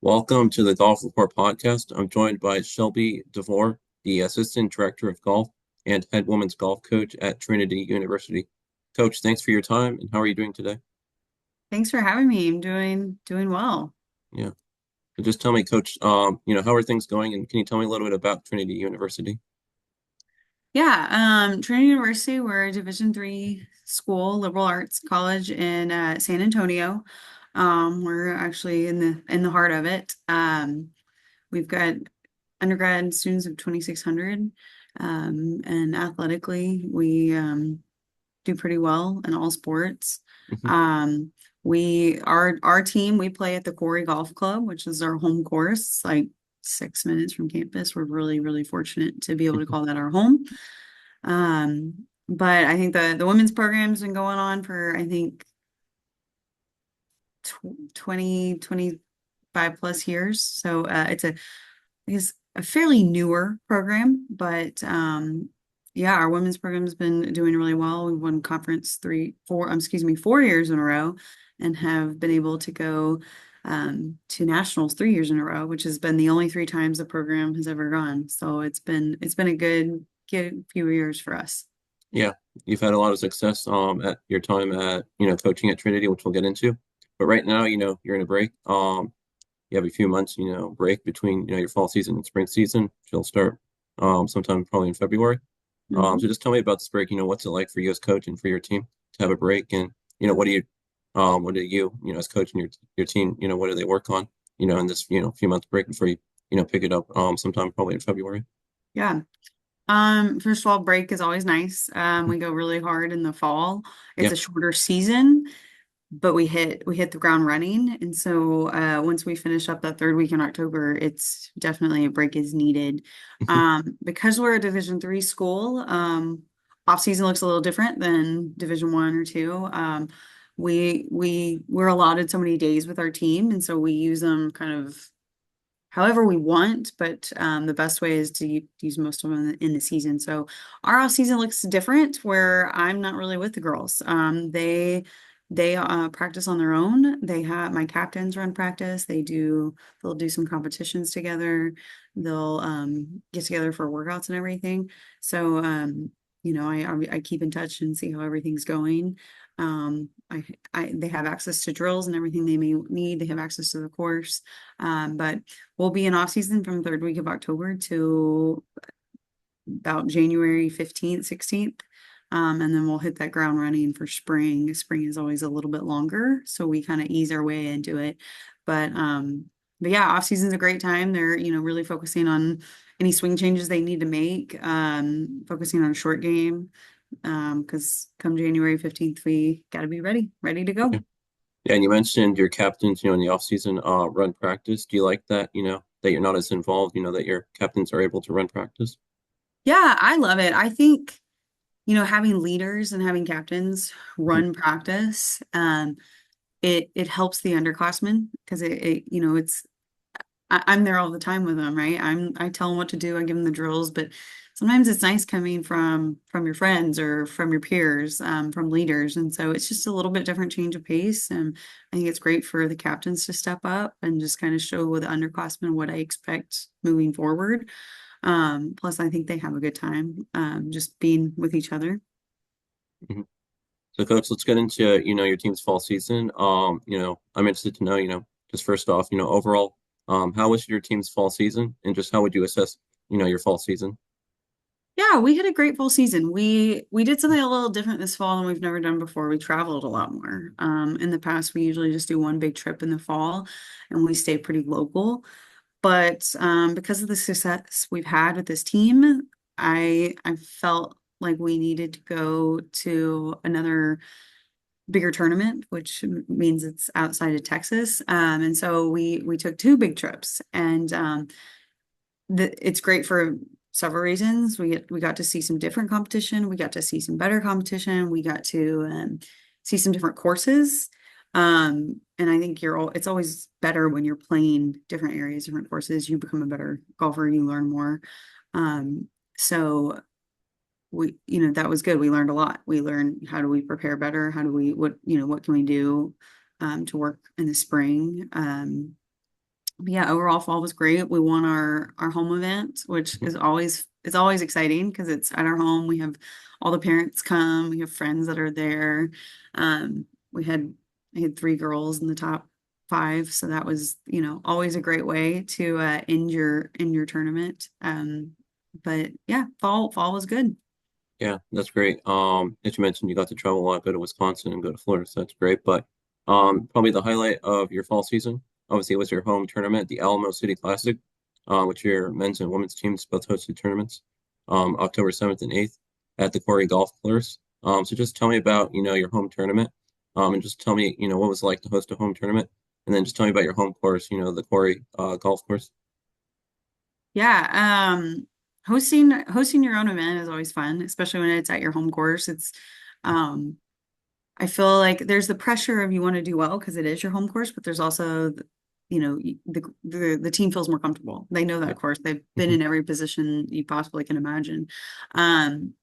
Welcome to the Golf Report podcast. I'm joined by Shelby DeVore, the Assistant Director of Golf and head women's golf coach at Trinity University. Coach, thanks for your time, and how are you doing today? Thanks for having me. I'm doing well. Yeah. So just tell me, Coach, how are things going, and can you tell me a little bit about Trinity University? Yeah, Trinity University, we're a Division III school, liberal arts college in San Antonio. We're actually in the heart of it. We've got undergrad students of 2,600, and athletically, we do pretty well in all sports. Hmm. Um, our team, we play at the Quarry Golf Club, which is our home course, like 6 minutes from campus. We're really, really fortunate to be able to call that our home. But I think the women's program's been going on for I think 20, 25 plus years. So I guess a fairly newer program, but yeah, our women's program's been doing really well. We've won conference 4 years in a row, and have been able to go to nationals 3 years in a row, which has been the only three times the program has ever gone. So it's been a good few years for us. Yeah, you've had a lot of success at your time at coaching at Trinity, which we'll get into. But right now, you're in a break. You have a few months, break between your fall season and spring season. She'll start sometime probably in February. So just tell me about this break. What's it like for you as coach and for your team to have a break? And what do you as coach and your team, what do they work on, in this, few months break before you pick it up sometime probably in February. Yeah. First of all, break is always nice. We go really hard in the fall. It's Yeah. a shorter season, but we hit the ground running. And so once we finish up that third week in October, it's definitely a break is needed. Because we're a Division III school, off season looks a little different than Division I or two. We're allotted so many days with our team, and so we use them kind of however we want, but the best way is to use most of them in the season. So our off season looks different where I'm not really with the girls. They practice on their own. They have my captains run practice. They'll do some competitions together. They'll get together for workouts and everything. So I keep in touch and see how everything's going. They have access to drills and everything they may need. They have access to the course. But we'll be in off season from third week of October to about January 15th, 16th. And then we'll hit that ground running for spring. Spring is always a little bit longer, so we kind of ease our way into it. But yeah, off season's a great time. They're, really focusing on any swing changes they need to make, focusing on short game. Because come January 15th, we got to be ready to go. Yeah. Yeah, and you mentioned your captains, in the off season run practice. Do you like that, that you're not as involved, that your captains are able to run practice? Yeah, I love it. I think having leaders and having captains Mhm. run practice, it helps the underclassmen because I'm there all the time with them, right? I tell them what to do, I give them the drills, but sometimes it's nice coming from your friends or from your peers, from leaders, and so it's just a little bit different change of pace, and I think it's great for the captains to step up and just kind of show with the underclassmen what I expect moving forward. Plus, I think they have a good time, just being with each other. Mhm. So, coach, let's get into, your team's fall season. I'm interested to know, just first off, overall, how was your team's fall season, and just how would you assess, your fall season? Yeah, we had a great fall season. We did something a little different this fall than we've never done before. We traveled a lot more. In the past, we usually just do one big trip in the fall, and we stay pretty local. But because of the success we've had with this team, I felt like we needed to go to another bigger tournament, which means it's outside of Texas. And so we took two big trips, and it's great for several reasons. We got to see some different competition. We got to see some better competition. We got to see some different courses. And I think it's always better when you're playing different areas, different courses. You become a better golfer. You learn more. So that was good. We learned a lot. We learned how do we prepare better? How do we what can we do to work in the spring? But yeah, overall fall was great. We won our home event, which Mhm. is always exciting because it's at our home. We have all the parents come, we have friends that are there. We had I had three girls in the top five, so that was, always a great way to end your tournament. But yeah, fall was good. Yeah, that's great. As you mentioned, you got to travel a lot, go to Wisconsin and go to Florida, so that's great. But probably the highlight of your fall season, obviously, was your home tournament, the Alamo City Classic, which your men's and women's teams both hosted tournaments, October 7th and 8th at the Quarry Golf Course. So just tell me about, your home tournament, and just tell me, what it was like to host a home tournament, and then just tell me about your home course, the Quarry Golf Course. Yeah, hosting your own event is always fun, especially when it's at your home course. Um I feel like there's the pressure of you want to do well because it is your home course, but there's also, the team feels more comfortable. They know Yeah. that course. They've been Hmm. in every position you possibly can imagine. Um,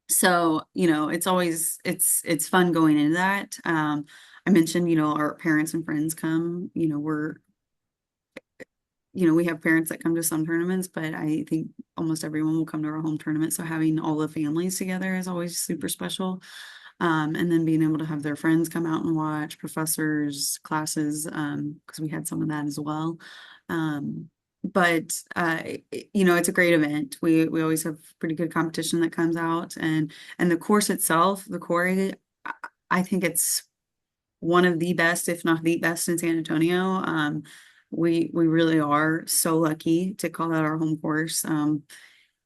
so, it's fun going into that. I mentioned, our parents and friends come, we have parents that come to some tournaments, but I think almost everyone will come to our home tournament. So having all the families together is always super special. And then being able to have their friends come out and watch, professors, classes, because we had some of that as well. But it's a great event. We always have pretty good competition that comes out, and the course itself, the quarry, I I think it's one of the best, if not the best, in San Antonio. We really are so lucky to call that our home course.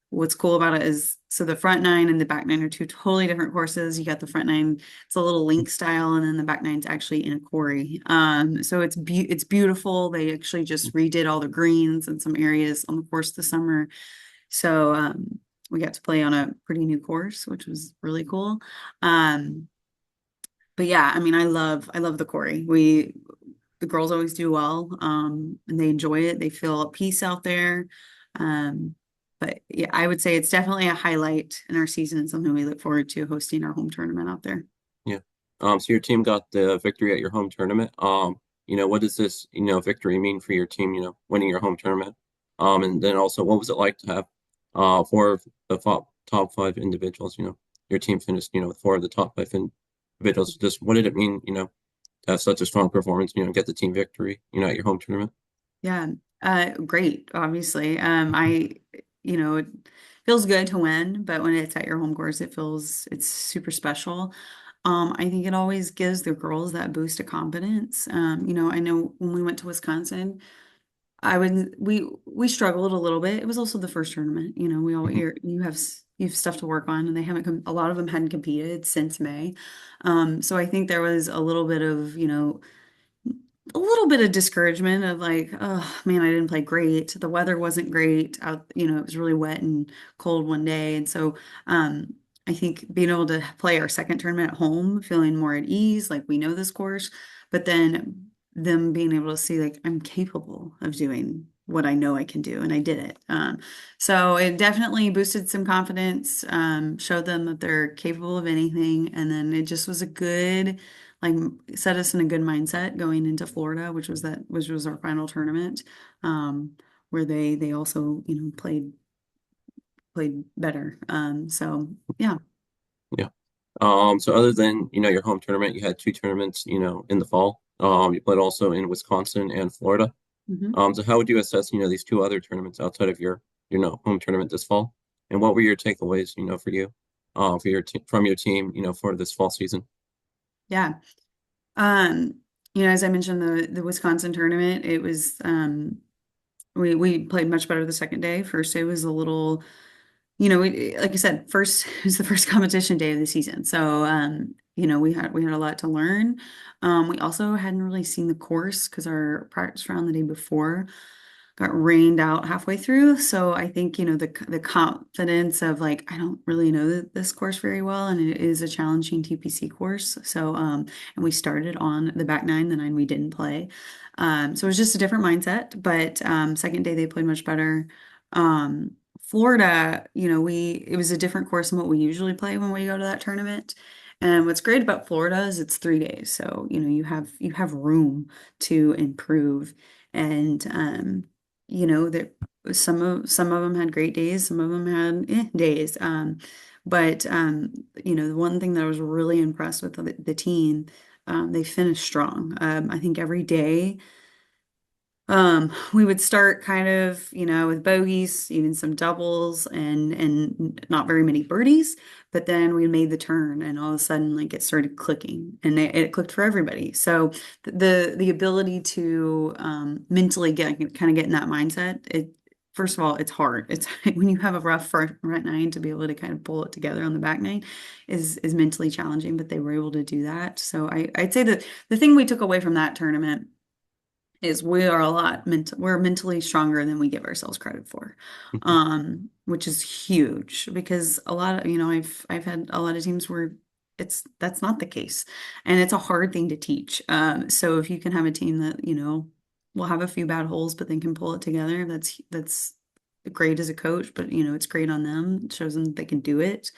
What's cool about it is so the front nine and the back nine are two totally different courses. You got the front nine, it's a little link style, and then the back nine's actually in a quarry. So it's beautiful. They actually just redid all the greens in some areas on the course this summer. So we got to play on a pretty new course, which was really cool. Um, but yeah, I mean, I love the quarry. The girls always do well, and they enjoy it. They feel at peace out there. Um, but yeah, I would say it's definitely a highlight in our season and something we look forward to hosting our home tournament out there. Yeah. So your team got the victory at your home tournament. What does this, victory mean for your team, winning your home tournament? And then also, what was it like to have four of the top five individuals, your team finished, with four of the top five individuals. Just what did it mean, to have such a strong performance, get the team victory, at your home tournament? Yeah, great, obviously. It feels good to win, but when it's at your home course, it's super special. I think it always gives the girls that boost of confidence. I know when we went to Wisconsin, we struggled a little bit. It was also the first tournament. We all Mhm. you have stuff to work on, and they haven't a lot of them hadn't competed since May. So I think there was a little bit of discouragement of like, oh man, I didn't play great. The weather wasn't great out, it was really wet and cold one day. And so I think being able to play our second tournament at home, feeling more at ease, like we know this course, but then them being able to see like I'm capable of doing what I know I can do, and I did it. So it definitely boosted some confidence, showed them that they're capable of anything, and then it just was a good like set us in a good mindset going into Florida, which was our final tournament, where they also played better. So yeah. Yeah. So other than, your home tournament, you had two tournaments, in the fall. You played also in Wisconsin and Florida. Mhm. So how would you assess, these two other tournaments outside of your, home tournament this fall? And what were your takeaways, for you, for your from your team, for this fall season? Yeah. Um, as I mentioned, the Wisconsin tournament, it was we played much better the second day. First day was a little, like I said, first it was the first competition day of the season. So we had a lot to learn. We also hadn't really seen the course because our practice round the day before got rained out halfway through. So I think, the confidence of like, I don't really know this course very well, and it is a challenging TPC course. So, and we started on the back nine, the nine we didn't play. So it was just a different mindset, but second day they played much better. Florida, it was a different course than what we usually play when we go to that tournament. And what's great about Florida is it's 3 days. So, you have room to improve. And that some of them had great days, some of them had days. But the one thing that I was really impressed with the team, they finished strong. I think every day. We would start kind of, with bogeys, even some doubles and not very many birdies, but then we made the turn and all of a sudden like it started clicking and it clicked for everybody. So the ability to mentally get in that mindset, first of all, it's hard. It's when you have a rough front nine to be able to kind of pull it together on the back nine is mentally challenging, but they were able to do that. So I'd say that the thing we took away from that tournament is we are we're mentally stronger than we give ourselves credit for, which is huge because a lot of, I've had a lot of teams where that's not the case, and it's a hard thing to teach. So if you can have a team that, will have a few bad holes, but then can pull it together, that's great as a coach, but it's great on them. It shows them that they can do it.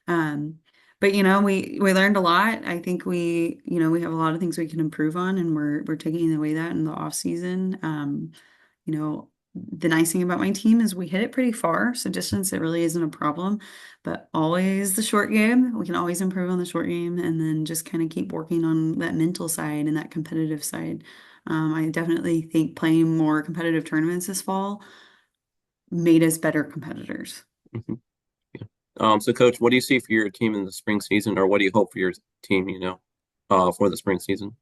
Um, but we learned a lot. I think we have a lot of things we can improve on, and we're taking away that in the off season. The nice thing about my team is we hit it pretty far, so distance it really isn't a problem. But always the short game, we can always improve on the short game, and then just kind of keep working on that mental side and that competitive side. I definitely think playing more competitive tournaments this fall made us better competitors. Mhm. Yeah. So coach, what do you see for your team in the spring season, or what do you hope for your team, for the spring season?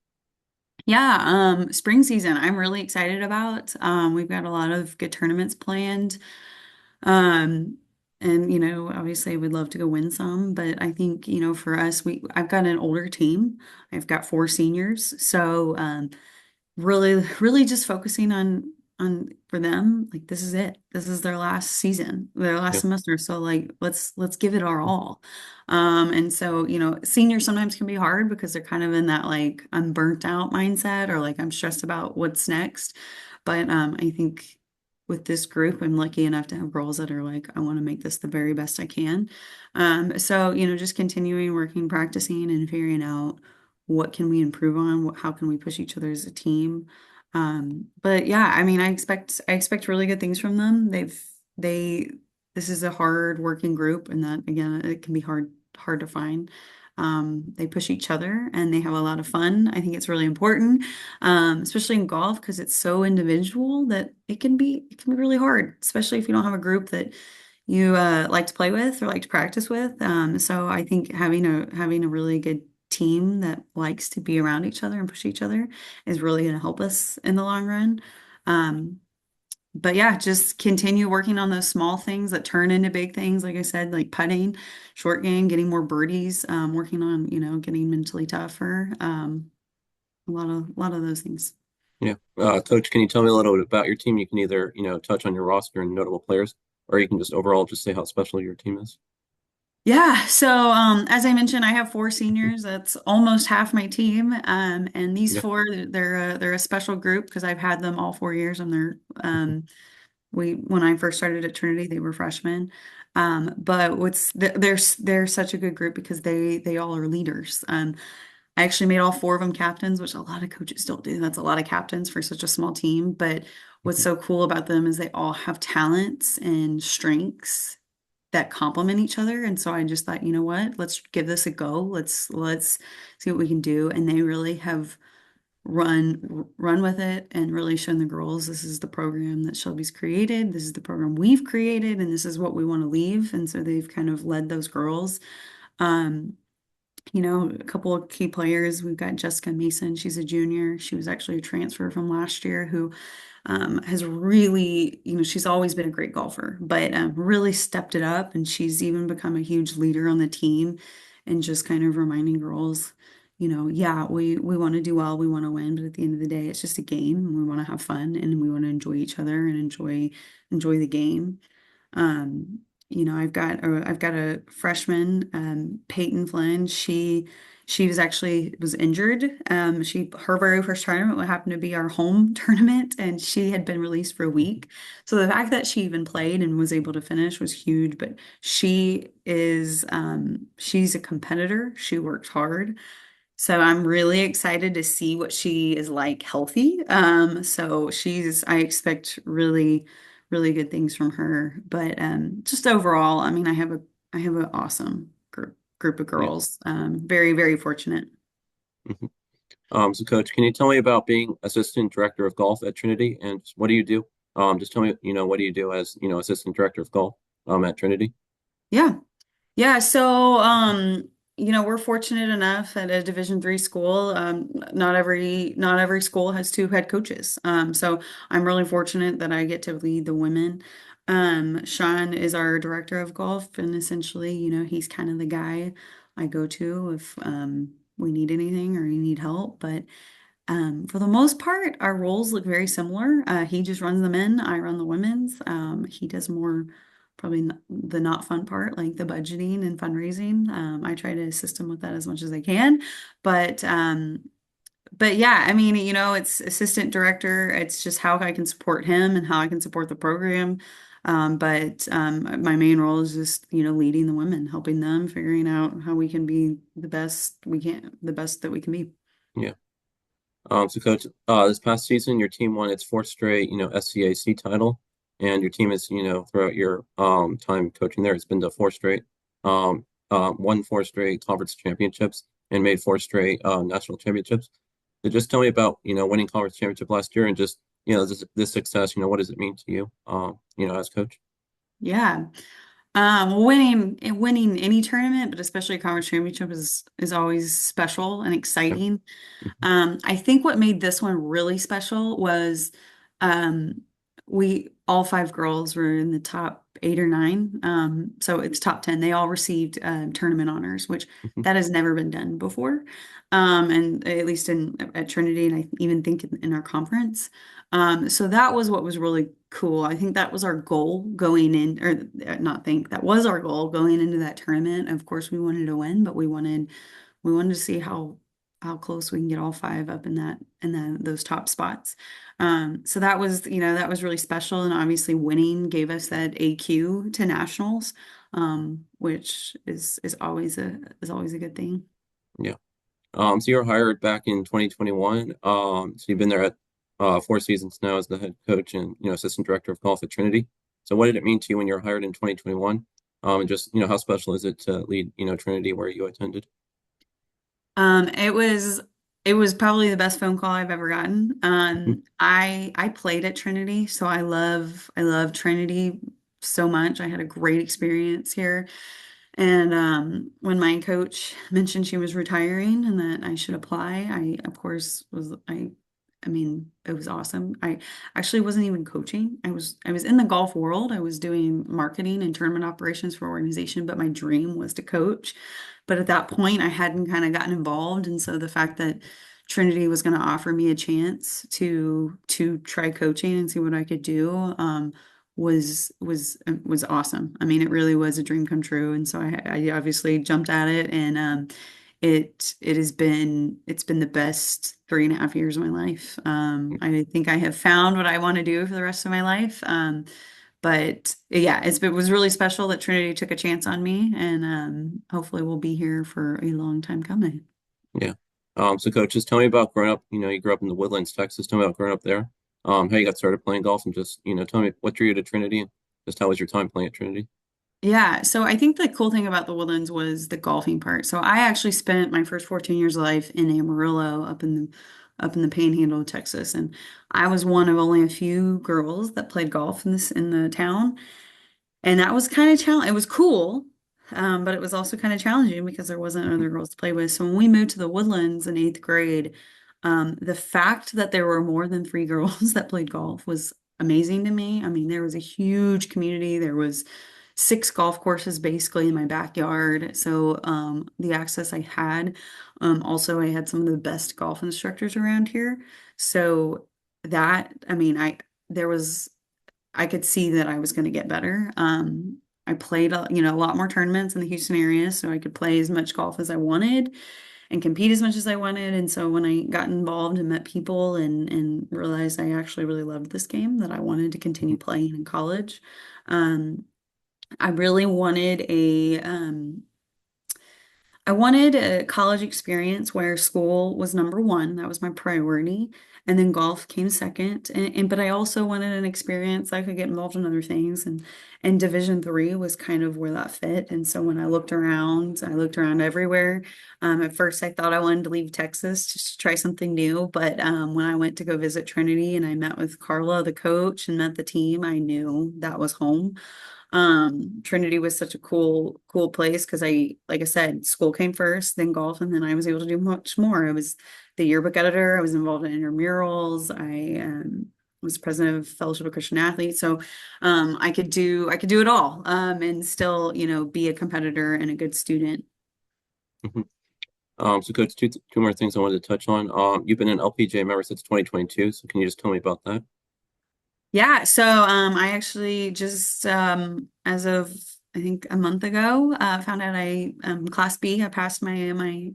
Yeah, spring season, I'm really excited about. We've got a lot of good tournaments planned. Um, and obviously we'd love to go win some, but I think, for us, I've got an older team. I've got four seniors. So, really really just focusing on for them, like this is it, this is their last season, their last Yeah. semester, so like let's give it our all. And so seniors sometimes can be hard because they're kind of in that like I'm burnt out mindset, or like I'm stressed about what's next. But I think with this group I'm lucky enough to have girls that are like I want to make this the very best I can. So just continuing working, practicing, and figuring out what can we improve on? How can we push each other as a team? But yeah, I mean, I expect really good things from them. They this is a hard working group, and that again, it can be hard to find. They push each other and they have a lot of fun. I think it's really important, especially in golf because it's so individual that it can be really hard, especially if you don't have a group that you like to play with or like to practice with. So I think having a really good team that likes to be around each other and push each other is really going to help us in the long run. Um, but yeah, just continue working on those small things that turn into big things. Like I said, like putting, short game, getting more birdies, working on, getting mentally tougher. A lot of those things. Yeah. Coach, can you tell me a little bit about your team? You can either, touch on your roster and notable players, or you can just overall just say how special your team is. Yeah, so as I mentioned, I have four seniors. That's almost half my team. And these Yeah. four, they're a special group because I've had them all 4 years. And when I first started at Trinity, they were freshmen. But they're such a good group because they all are leaders. I actually made all four of them captains, which a lot of coaches don't do. That's a lot of captains for such a small team. But what's Mhm. so cool about them is they all have talents and strengths that complement each other. And so I just thought, you know what, let's give this a go. Let's see what we can do. And they really have run with it and really shown the girls this is the program that Shelby's created. This is the program we've created, and this is what we want to leave. And so they've kind of led those girls. Um, a couple of key players. We've got Jessica Mason. She's a junior. She was actually a transfer from last year who has really, she's always been a great golfer, but really stepped it up. And she's even become a huge leader on the team and just kind of reminding girls, yeah, we want to do well, we want to win, but at the end of the day, it's just a game and we want to have fun and we want to enjoy each other and enjoy the game. I've got a freshman, Peyton Flynn. She was injured. Her very first tournament would happen to be our home tournament, and she had been released for a week. So the fact that she even played and was able to finish was huge. But she's a competitor. She works hard. So I'm really excited to see what she is like healthy. So I expect really, really good things from her. But just overall, I mean, I have an awesome group of Yeah. girls. Very, very fortunate. Mhm. So coach, can you tell me about being assistant director of golf at Trinity and what do you do? Just tell me, what do you do as, assistant director of golf, at Trinity? Yeah. Yeah, so we're fortunate enough at a Division III school. Not every school has two head coaches. So I'm really fortunate that I get to lead the women. Sean is our director of golf, and essentially, he's kind of the guy I go to if we need anything or you need help. But for the most part, our roles look very similar. He just runs the men, I run the women's. He does more probably the not fun part, like the budgeting and fundraising. I try to assist him with that as much as I can. But but yeah, I mean, it's assistant director. It's just how I can support him and how I can support the program. But my main role is just, leading the women, helping them, figuring out how we can be the best that we can be. Yeah. So coach, this past season, your team won its fourth straight, SCAC title, and your team is, throughout your time coaching there, it's been to won four straight conference championships and made four straight national championships. So just tell me about, winning conference championship last year and just, this success, what does it mean to you, as coach? Yeah. Winning any tournament, but especially a conference championship is always special and Yeah. exciting. Mhm. I think what made this one really special was um, we all five girls were in the top 8 or 9. So it's top 10. They all received tournament honors, which Mhm. that has never been done before. And at least in at Trinity, and I even think in our conference. So that was what was really cool. I think that was our goal going in, or not think that was our goal going into that tournament. Of course, we wanted to win, but we wanted to see how close we can get all five up in those top spots. So that was really special, and obviously winning gave us that AQ to nationals, which is always a good thing. Yeah. So you were hired back in 2021. So you've been there at 4 seasons now as the head coach and assistant director of golf at Trinity. So what did it mean to you when you were hired in 2021? And just how special is it to lead Trinity where you attended? Um, it was it was probably the best phone call I've ever gotten. Mhm. I played at Trinity, so I love Trinity so much. I had a great experience here. And when my coach mentioned she was retiring and that I should apply, I of course was I mean, it was awesome. I actually wasn't even coaching. I was in the golf world. I was doing marketing and tournament operations for organization, but my dream was to coach. But at that point, I hadn't kind of gotten involved, and so the fact that Trinity was going to offer me a chance to try coaching and see what I could do was awesome. I mean, it really was a dream come true, and so I obviously jumped at it, and it's been the best 3.5 years of my life. I think I have found what I want to do for the rest of my life. But yeah, it was really special that Trinity took a chance on me, and hopefully we'll be here for a long time coming. Yeah. So coach, just tell me about growing up. You grew up in the Woodlands, Texas. Tell me about growing up there. How you got started playing golf, and just tell me what drew you to Trinity, and just how was your time playing at Trinity? Yeah, so I think the cool thing about the Woodlands was the golfing part. So I actually spent my first 14 years of life in Amarillo, up in the Panhandle of Texas, and I was one of only a few girls that played golf in the town. And that was kind of challenging. It was cool, but it was also kind of challenging because there wasn't Mhm. other girls to play with. So when we moved to the Woodlands in 8th grade, the fact that there were more than 3 girls that played golf was amazing to me. I mean, there was a huge community. There was 6 golf courses basically in my backyard. So the access I had, also I had some of the best golf instructors around here. So I mean, there was I could see that I was going to get better. I played, a lot more tournaments in the Houston area, so I could play as much golf as I wanted and compete as much as I wanted. And so when I got involved and met people and realized I actually really loved this game, that I wanted to continue Mhm. playing in college, um, I really wanted I wanted a college experience where school was number one. That was my priority. And then golf came second. But I also wanted an experience I could get involved in other things. And Division 3 was kind of where that fit. And so when I looked around everywhere. At first I thought I wanted to leave Texas just to try something new. But when I went to go visit Trinity and I met with Carla, the coach, and met the team, I knew that was home. Trinity was such a cool place because like I said, school came first, then golf, and then I was able to do much more. I was the yearbook editor. I was involved in intramurals. I was president of Fellowship of Christian Athletes. So, I could do it all, and still, be a competitor and a good student. Mhm. So coach, two more things I wanted to touch on. You've been an LPGA member since 2022, so can you just tell me about that? Yeah, so I actually just as of I think a month ago found out I Class B. I passed my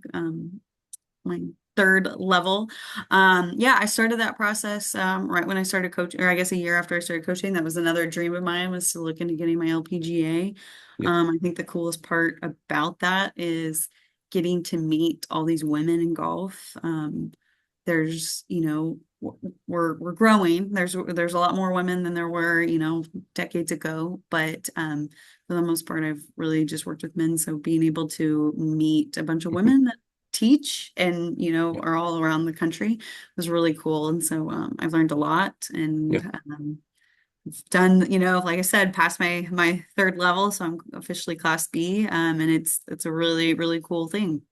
third level. Yeah, I started that process right when I started coaching, or I guess a year after I started coaching. That was another dream of mine, was to look into getting my LPGA. Yeah. I think the coolest part about that is getting to meet all these women in golf. There's, we're growing. There's a lot more women than there were, decades ago. But for the most part, I've really just worked with men. So being able to meet a bunch of Mhm. women that teach and Yeah. are all around the country was really cool. And so I've learned a lot Yeah. and I've done, like I said, past my third level. So I'm officially Class B. And it's a really, really cool thing.